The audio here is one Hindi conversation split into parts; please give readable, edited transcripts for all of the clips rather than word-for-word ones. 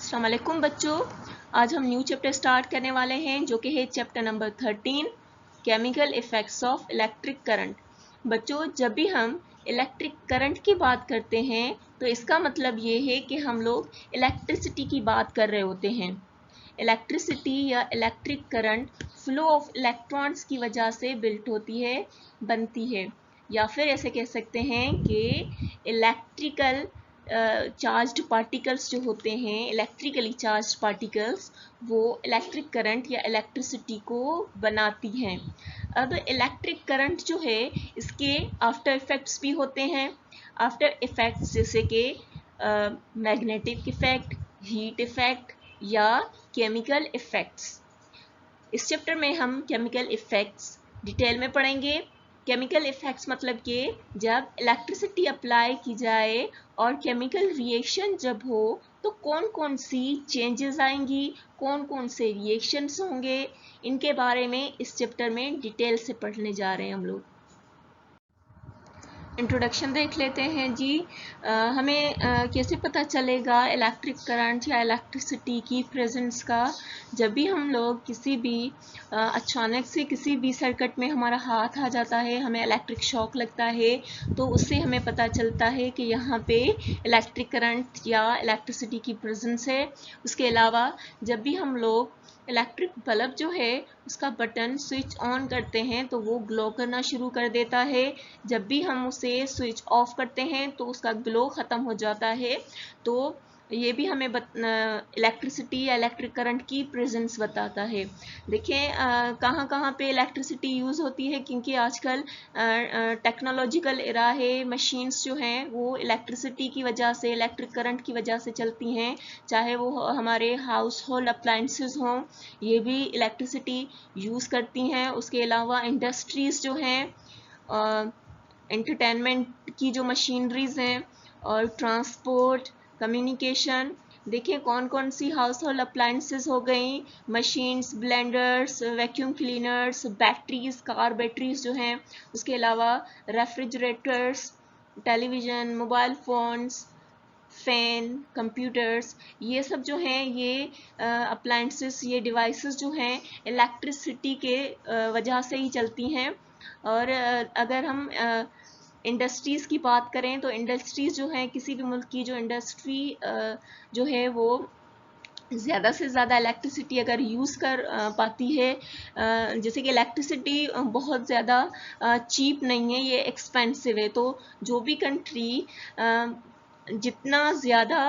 अस्सलाम वालेकुम बच्चों, आज हम न्यू चैप्टर स्टार्ट करने वाले हैं जो कि है chapter number 13 chemical effects of electric current. बच्चों, जब भी हम इलेक्ट्रिक करंट की बात करते हैं तो इसका मतलब ये है कि हम लोग इलेक्ट्रिसिटी की बात कर रहे होते हैं। इलेक्ट्रिसिटी या electric current flow of electrons की वजह से बिल्ट होती है, बनती है, या फिर ऐसे कह सकते हैं कि इलेक्ट्रिकल चार्ज्ड पार्टिकल्स जो होते हैं, इलेक्ट्रिकली चार्ज्ड पार्टिकल्स, वो इलेक्ट्रिक करंट या इलेक्ट्रिसिटी को बनाती हैं। अब इलेक्ट्रिक करंट जो है इसके आफ्टर इफ़ेक्ट्स भी होते हैं। आफ्टर इफ़ेक्ट्स जैसे कि मैग्नेटिक इफ़ेक्ट, हीट इफ़ेक्ट या केमिकल इफ़ेक्ट्स। इस चैप्टर में हम केमिकल इफ़ेक्ट्स डिटेल में पढ़ेंगे। केमिकल इफ़ेक्ट्स मतलब कि जब इलेक्ट्रिसिटी अप्लाई की जाए और केमिकल रिएक्शन जब हो तो कौन कौन सी चेंजेस आएंगी, कौन कौन से रिएक्शंस होंगे, इनके बारे में इस चैप्टर में डिटेल से पढ़ने जा रहे हैं हम लोग। इंट्रोडक्शन देख लेते हैं जी। हमें कैसे पता चलेगा इलेक्ट्रिक करंट या इलेक्ट्रिसिटी की प्रेजेंस का? जब भी हम लोग किसी भी अचानक से किसी भी सर्किट में हमारा हाथ आ जाता है, हमें इलेक्ट्रिक शॉक लगता है, तो उससे हमें पता चलता है कि यहाँ पे इलेक्ट्रिक करंट या इलेक्ट्रिसिटी की प्रेजेंस है। उसके अलावा जब भी हम लोग इलेक्ट्रिक बल्ब जो है उसका बटन स्विच ऑन करते हैं तो वो ग्लो करना शुरू कर देता है। जब भी हम उसे स्विच ऑफ करते हैं तो उसका ग्लो ख़त्म हो जाता है। तो ये भी हमें इलेक्ट्रिसिटी या इलेक्ट्रिक करंट की प्रेजेंस बताता है। देखिए कहाँ कहाँ पे इलेक्ट्रिसिटी यूज़ होती है, क्योंकि आजकल टेक्नोलॉजिकल एरा है, मशीन्स जो हैं वो इलेक्ट्रिसिटी की वजह से, इलेक्ट्रिक करंट की वजह से चलती हैं। चाहे वो हमारे हाउस होल्ड अप्लाइंसेस हों, ये भी इलेक्ट्रिसिटी यूज़ करती हैं। उसके अलावा इंडस्ट्रीज़ जो हैं, एंटरटेनमेंट की जो मशीनरीज हैं, और ट्रांसपोर्ट, कम्युनिकेशन, देखिए कौन कौन सी हाउस होल्ड अप्लाइंसेस हो गई, machines, blenders, vacuum cleaners, batteries, car batteries जो हैं, उसके अलावा refrigerators, television, mobile phones, fan, computers, ये सब जो हैं ये अप्लाइंसेस, ये डिवाइसेस जो हैं इलेक्ट्रिसिटी के वजह से ही चलती हैं। और अगर हम इंडस्ट्रीज़ की बात करें तो इंडस्ट्रीज़ जो हैं, किसी भी मुल्क की जो इंडस्ट्री जो है वो ज़्यादा से ज़्यादा इलेक्ट्रिसिटी अगर यूज़ कर पाती है, जैसे कि इलेक्ट्रिसिटी बहुत ज़्यादा चीप नहीं है, ये एक्सपेंसिव है। तो जो भी कंट्री जितना ज़्यादा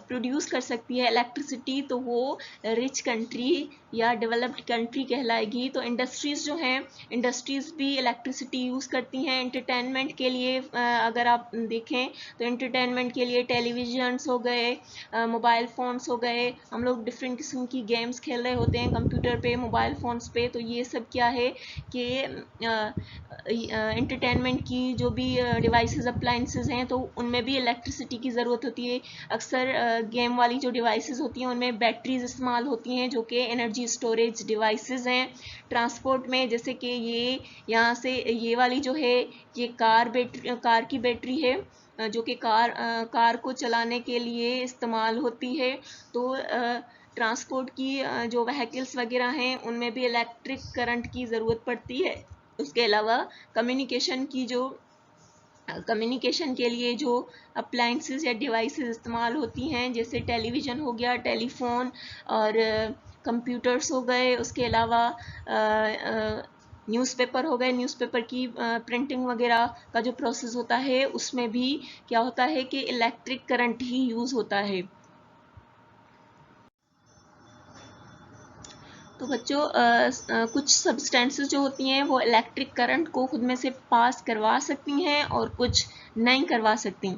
प्रोड्यूस कर सकती है इलेक्ट्रिसिटी तो वो रिच कंट्री या डेवलप्ड कंट्री कहलाएगी। तो इंडस्ट्रीज़ जो हैं, इंडस्ट्रीज़ भी इलेक्ट्रिसिटी यूज़ करती हैं एंटरटेनमेंट के लिए। अगर आप देखें तो एंटरटेनमेंट के लिए टेलीविजन्स हो गए, मोबाइल फ़ोन्स हो गए, हम लोग डिफरेंट किस्म की गेम्स खेल रहे होते हैं कंप्यूटर पे, मोबाइल फ़ोन्स पे। तो ये सब क्या है कि एंटरटेनमेंट की जो भी डिवाइसेस अप्लाइंसेस हैं तो उनमें भी इलेक्ट्रिसिटी की ज़रूरत होती है। अक्सर गेम वाली जो डिवाइसेस होती हैं उनमें बैटरीज इस्तेमाल होती हैं जो कि एनर्जी स्टोरेज डिवाइसेस हैं। ट्रांसपोर्ट में जैसे कि ये यहाँ से ये वाली जो है ये कार की बैटरी है, जो कि कार को चलाने के लिए इस्तेमाल होती है। तो ट्रांसपोर्ट की जो व्हीकल्स वगैरह हैं उनमें भी इलेक्ट्रिक करंट की ज़रूरत पड़ती है। उसके अलावा कम्युनिकेशन के लिए जो अप्लाइंसेस या डिवाइसेस इस्तेमाल होती हैं, जैसे टेलीविज़न हो गया, टेलीफोन, और कंप्यूटर्स हो गए। उसके अलावा न्यूज़पेपर हो गए, न्यूज़पेपर की प्रिंटिंग वगैरह का जो प्रोसेस होता है उसमें भी क्या होता है कि इलेक्ट्रिक करंट ही यूज़ होता है। तो बच्चों कुछ सब्सटेंसेस जो होती हैं वो इलेक्ट्रिक करंट को खुद में से पास करवा सकती हैं और कुछ नहीं करवा सकती।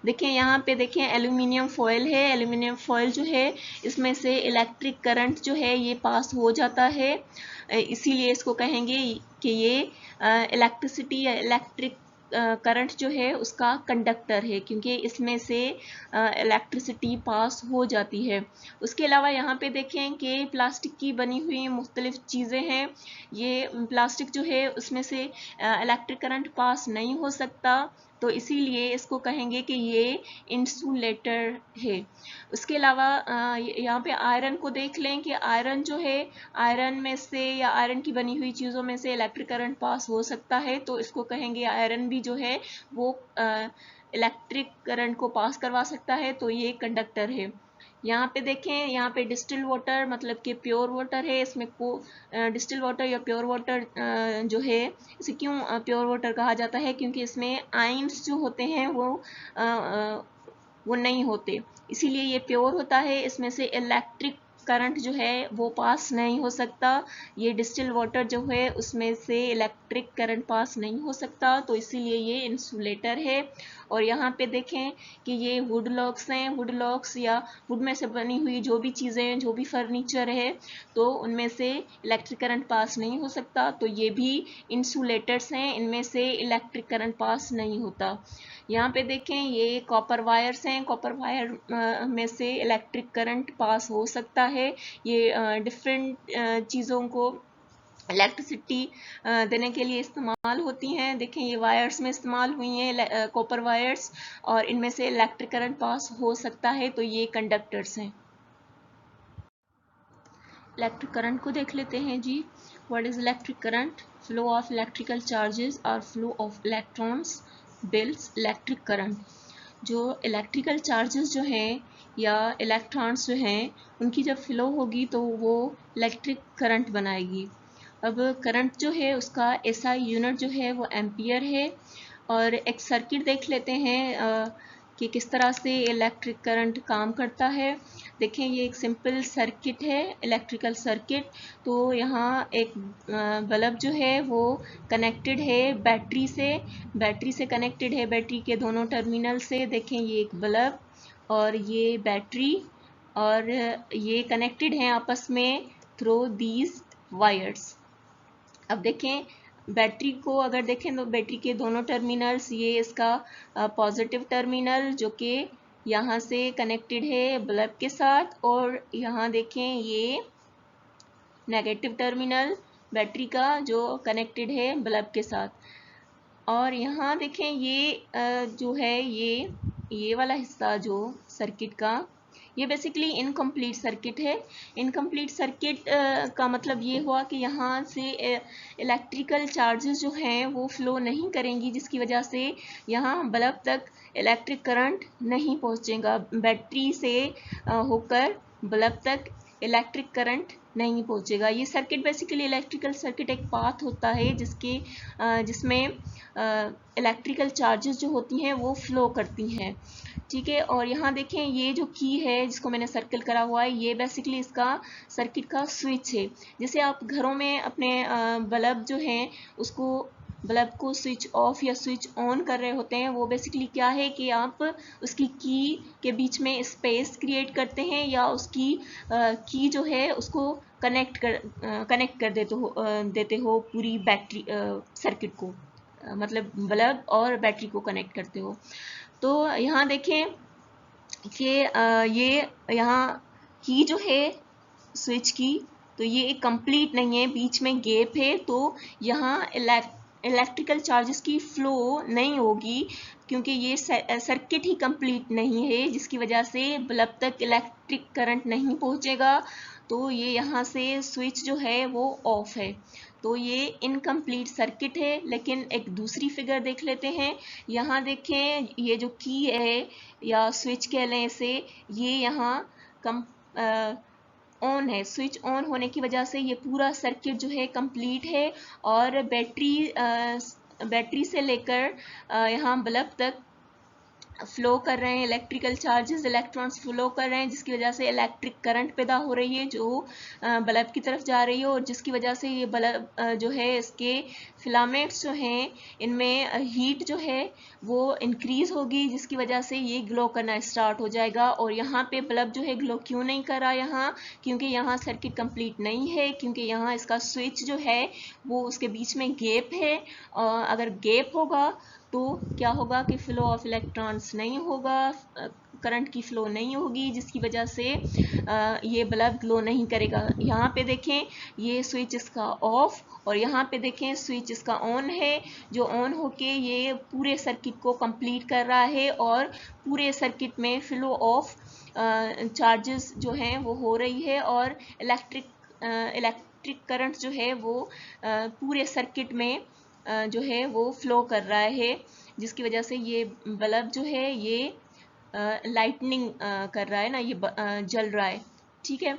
देखें यहाँ पे देखें एल्यूमिनियम फॉयल है, एल्यूमिनियम फॉयल जो है इसमें से इलेक्ट्रिक करंट जो है ये पास हो जाता है, इसीलिए इसको कहेंगे कि ये इलेक्ट्रिसिटी या इलेक्ट्रिक करंट जो है उसका कंडक्टर है, क्योंकि इसमें से इलेक्ट्रिसिटी पास हो जाती है। उसके अलावा यहाँ पे देखें कि प्लास्टिक की बनी हुई मुख्तलिफ चीज़ें हैं। ये प्लास्टिक जो है उसमें से इलेक्ट्रिक करंट पास नहीं हो सकता। तो इसीलिए इसको कहेंगे कि ये इंसुलेटर है। उसके अलावा यहाँ पे आयरन को देख लें कि आयरन जो है, आयरन में से या आयरन की बनी हुई चीज़ों में से इलेक्ट्रिक करंट पास हो सकता है, तो इसको कहेंगे आयरन भी जो है वो इलेक्ट्रिक करंट को पास करवा सकता है, तो ये कंडक्टर है। यहाँ पे देखें, यहाँ पे डिस्टिल वाटर मतलब कि प्योर वाटर है, इसमें को डिस्टिल वाटर या प्योर वाटर जो है, इसे क्यों प्योर वाटर कहा जाता है, क्योंकि इसमें आयंस जो होते हैं वो नहीं होते, इसीलिए ये प्योर होता है। इसमें से इलेक्ट्रिक करंट जो है वो पास नहीं हो सकता। ये डिस्टिल वाटर जो है उसमें से इलेक्ट्रिक करंट पास नहीं हो सकता, तो इसीलिए ये इंसुलेटर है। और यहाँ पे देखें कि ये वुड लॉक्स हैं, वुड लॉक्स या वुड में से बनी हुई जो भी चीज़ें, जो भी फर्नीचर है, तो उनमें से इलेक्ट्रिक करंट पास नहीं हो सकता, तो ये भी इंसुलेटर्स हैं, इनमें से इलेक्ट्रिक करंट पास नहीं होता। यहाँ पे देखें ये कॉपर वायर्स हैं, कॉपर वायर में से इलेक्ट्रिक करंट पास हो सकता है। ये डिफरेंट चीज़ों को इलेक्ट्रिसिटी देने के लिए इस्तेमाल होती हैं। देखें ये वायर्स में इस्तेमाल हुई हैं कॉपर वायर्स, और इनमें से इलेक्ट्रिक करंट पास हो सकता है, तो ये कंडक्टर्स हैं। इलेक्ट्रिक करंट को देख लेते हैं जी। What is electric current? Flow of electrical charges और flow of electrons builds electric current. जो इलेक्ट्रिकल चार्जेस जो हैं या इलेक्ट्रॉन्स जो हैं, उनकी जब फ्लो होगी तो वो इलेक्ट्रिक करंट बनाएगी। अब करंट जो है उसका एसआई यूनिट जो है वो एम्पियर है। और एक सर्किट देख लेते हैं कि किस तरह से इलेक्ट्रिक करंट काम करता है। देखें ये एक सिंपल सर्किट है, इलेक्ट्रिकल सर्किट। तो यहाँ एक बल्ब जो है वो कनेक्टेड है बैटरी से कनेक्टेड है, बैटरी के दोनों टर्मिनल से। देखें ये एक बल्ब और ये बैटरी, और ये कनेक्टेड हैं आपस में थ्रू दीज वायर्स। अब देखें बैटरी को अगर देखें तो बैटरी के दोनों टर्मिनल्स, ये इसका पॉजिटिव टर्मिनल जो कि यहाँ से कनेक्टेड है बल्ब के साथ, और यहाँ देखें ये नेगेटिव टर्मिनल बैटरी का जो कनेक्टेड है बल्ब के साथ। और यहाँ देखें ये जो है ये वाला हिस्सा जो सर्किट का, ये बेसिकली इनकम्प्लीट सर्किट है। इनकम्प्लीट सर्किट का मतलब ये हुआ कि यहाँ से इलेक्ट्रिकल चार्जेस जो हैं वो फ्लो नहीं करेंगी, जिसकी वजह से यहाँ बल्ब तक इलेक्ट्रिक करंट नहीं पहुँचेगा। बैटरी से होकर बल्ब तक इलेक्ट्रिक करंट नहीं पहुँचेगा। ये सर्किट बेसिकली इलेक्ट्रिकल सर्किट एक पाथ होता है जिसमें इलेक्ट्रिकल चार्जेस जो होती हैं वो फ्लो करती हैं, ठीक है। और यहाँ देखें ये जो की है जिसको मैंने सर्कल करा हुआ है, ये बेसिकली इसका सर्किट का स्विच है। जैसे आप घरों में अपने बल्ब जो हैं उसको, बल्ब को स्विच ऑफ या स्विच ऑन कर रहे होते हैं, वो बेसिकली क्या है कि आप उसकी की के बीच में स्पेस क्रिएट करते हैं, या उसकी की जो है उसको कनेक्ट कर देते हो पूरी बैटरी सर्किट को, मतलब बल्ब और बैटरी को कनेक्ट करते हो। तो यहाँ देखें कि ये यहाँ की जो है स्विच की, तो ये कंप्लीट नहीं है, बीच में गैप है, तो यहाँ इलेक्ट्रिकल चार्जेस की फ्लो नहीं होगी, क्योंकि ये सर्किट ही कंप्लीट नहीं है, जिसकी वजह से बल्ब तक इलेक्ट्रिक करंट नहीं पहुँचेगा। तो ये यहाँ से स्विच जो है वो ऑफ है, तो ये इनकम्प्लीट सर्किट है। लेकिन एक दूसरी फिगर देख लेते हैं। यहाँ देखें ये जो की है या स्विच कह लें इसे, ये यहाँ ऑन है। स्विच ऑन होने की वजह से ये पूरा सर्किट जो है कंप्लीट है, और बैटरी से लेकर यहाँ बल्ब तक फ्लो कर रहे हैं इलेक्ट्रिकल चार्जेस, इलेक्ट्रॉन्स फ्लो कर रहे हैं, जिसकी वजह से इलेक्ट्रिक करंट पैदा हो रही है जो बल्ब की तरफ जा रही है, और जिसकी वजह से ये बल्ब जो है इसके फिलामेंट्स जो हैं इनमें हीट जो है वो इंक्रीज होगी, जिसकी वजह से ये ग्लो करना स्टार्ट हो जाएगा। और यहाँ पे बल्ब जो है ग्लो क्यों नहीं कर रहा यहाँ, क्योंकि यहाँ सर्किट कंप्लीट नहीं है, क्योंकि यहाँ इसका स्विच जो है वो उसके बीच में गैप है। अगर गैप होगा तो क्या होगा कि फ्लो ऑफ इलेक्ट्रॉन्स नहीं होगा, करंट की फ्लो नहीं होगी, जिसकी वजह से ये बल्ब ग्लो नहीं करेगा। यहाँ पे देखें ये स्विच इसका ऑफ और यहाँ पे देखें स्विच इसका ऑन है, जो ऑन होके ये पूरे सर्किट को कंप्लीट कर रहा है और पूरे सर्किट में फ्लो ऑफ चार्जेस जो हैं वो हो रही है और इलेक्ट्रिक करंट जो है वो पूरे सर्किट में जो है वो फ्लो कर रहा है, जिसकी वजह से ये बल्ब जो है ये लाइटनिंग कर रहा है ना, ये जल रहा है। ठीक है,